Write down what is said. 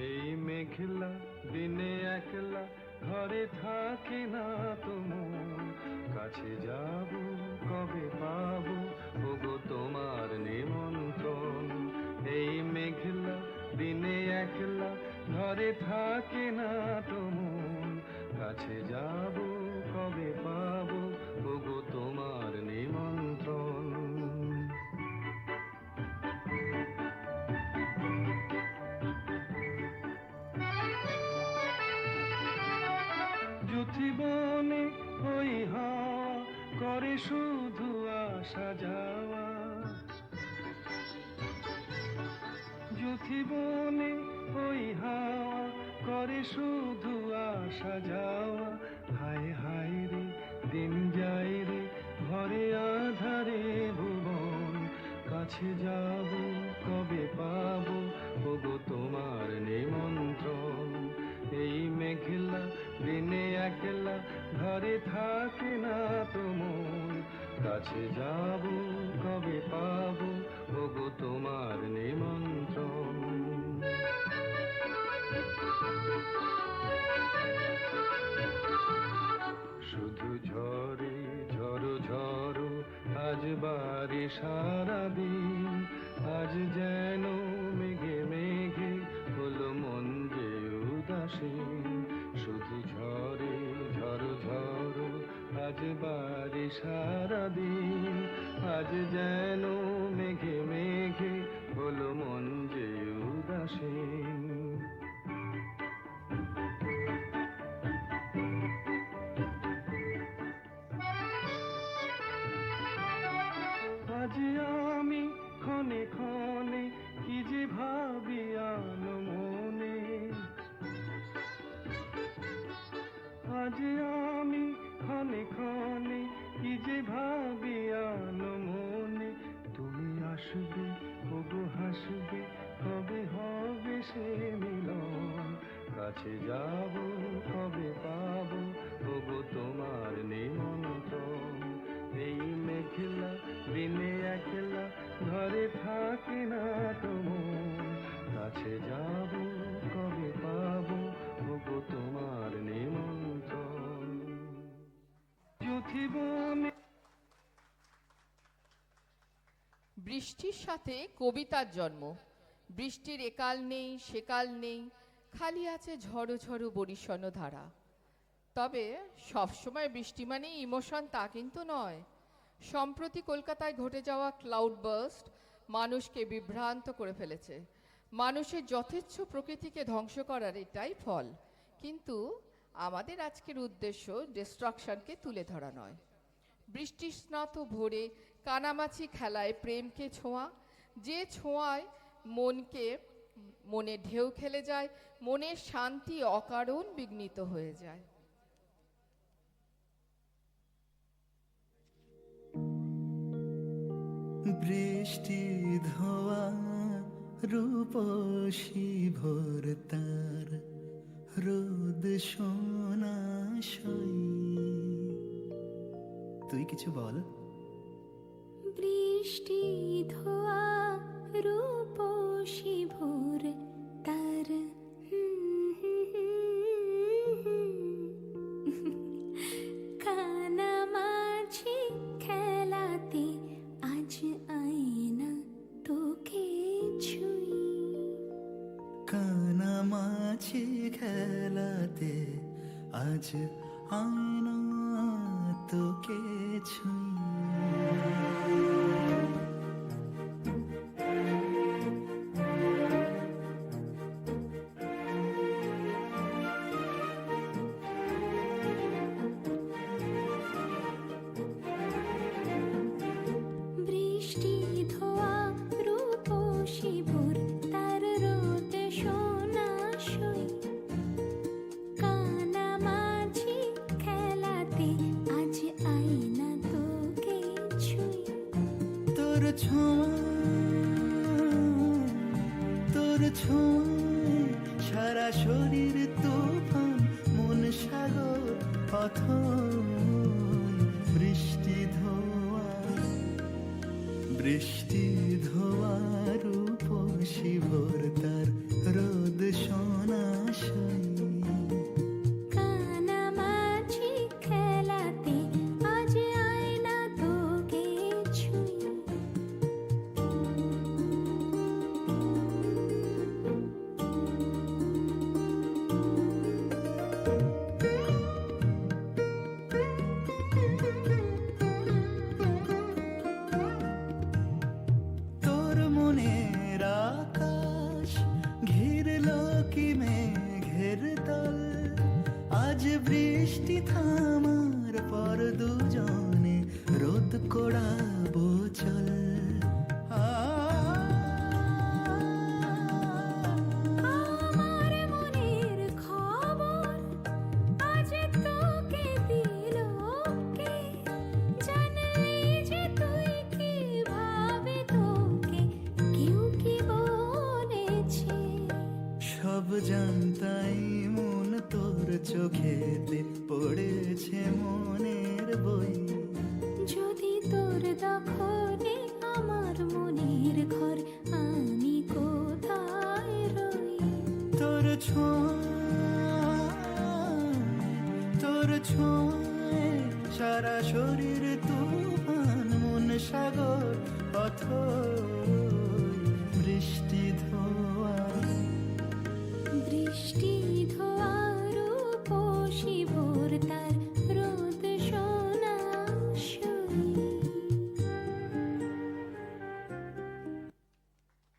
এই মেঘলা দিনে একলা ঘরে থাকে না তো মন, কাছে যাব কবে পাবো ওগো তোমার নিমন্ত্রণ। এই মেঘলা দিনে একলা ঘরে থাকে না তো মন, কাছে যাব কবে পাবো ওগো তোমার নিমন্ত্রণ। জীবনে ওই হাওয়া করে শুধু আসা যাওয়া, জীবনে ওই হাওয়া করে শুধু আসা যাওয়া। হায় হায় রে দিন যায় রে ঘরে আধারে ভুবন, কাছে যাব কবে পাবো ওগো তোমার নিমন্ত্রণ। এই মেঘলা দিনে একলা ঘরে থাকে না তো মন, কাছে যাব কবে পাবো ওগো তোমার নিমন্ত্রণ। শুধু ঝরে ঝড়ো ঝড়ো আজ বারে সারাদিন, আজ যেন মেঘে মেঘে হলো মন যে উদাসীন। শুধু ঝরে ঝড়ো ঝড়ো আজ বারে সারাদিন, আজ যেন মেঘে মেঘে হলো মন যে উদাসীন। আজ আমি ক্ষণে ক্ষণে কি যে ভাবি আনো মনে, আজ আমি ক্ষণে ক্ষণে কি যে ভাবি আনো মনে। তুমি আসবে ওগো হাসবে কবে হবে সে মিলন, কাছে যাব কবে পাবো ওগো তোমার নিমন্ত্রণ। এই মেঘলা দিনে একলা ঘরে থাকে না তো মন, কাছে যাব কবে পাবো ওগো তোমার নিমন্ত্রণ। জীবনে বৃষ্টির সাথে কবিতার জন্ম। বৃষ্টির একাল নেই সেকাল নেই, খালি আছে ঝড়ো ঝড়ো বরিশন ধারা। তবে সবসময় বৃষ্টি মানেই ইমোশন তা কিন্তু নয়। সম্প্রতি কলকাতায় ঘটে যাওয়া ক্লাউড বার্স্ট মানুষকে বিভ্রান্ত করে ফেলেছে। মানুষের যথেচ্ছ প্রকৃতিকে ধ্বংস করার এটাই ফল। কিন্তু আমাদের আজকের উদ্দেশ্য ডিস্ট্রাকশনকে তুলে ধরা নয়। বৃষ্টি স্নাত ভোরে কানামাছি খেলায় প্রেমকে ছোঁয়া, যে ছোঁয়ায় মনে ঢেউ খেলে যায়, মনের শান্তি অকারণ বিঘ্নিত হয়ে যায়। বৃষ্টি ধোয়া রূপসী ভোর তার, রোদ সোনা সই। তুই কিছু বল। বৃষ্টি ধোয়া রূপসী ভোর তার, কানামাছি খেলাতে আজ আয়না তোকে ছুঁই। কানামাছি খেলাতে আজ আয়না তোকে ছুঁই। বৃষ্টি ধোয়া রূপসী ভোর তার, রোদ সোনা সই। কানামাছি খেলাতে আজ আয়না তোকে ছুঁই। তোর ছোঁয়ায় সারা শরীর তুফান, মন সাগর অথই। বৃষ্টি ধোয়া রূপসী ভোর তার, রোদ সোনা ছুঁই কানামাছি খেলাতে আজ আয় না তোকে ছুঁই তোর মনের আকাশ ঘিরলো কি মেঘের দল আজ বৃষ্টি থামার পর দুজনে রোদ কোড়াবো চল আমার মনের খবর আজ তোকে দিল কে জানলি যে তুই কিভাবে তোকে কেউ কি বলেছে সব জানতাই মন তোর চোখেতে পড়েছে মনের বই যদি তোর দখলে আমার মনের ঘর আমি কোথায় রই তোর ছোঁয় সারা শরীর তুফান মন সাগর অথই বৃষ্টি ধোয়া বৃষ্টি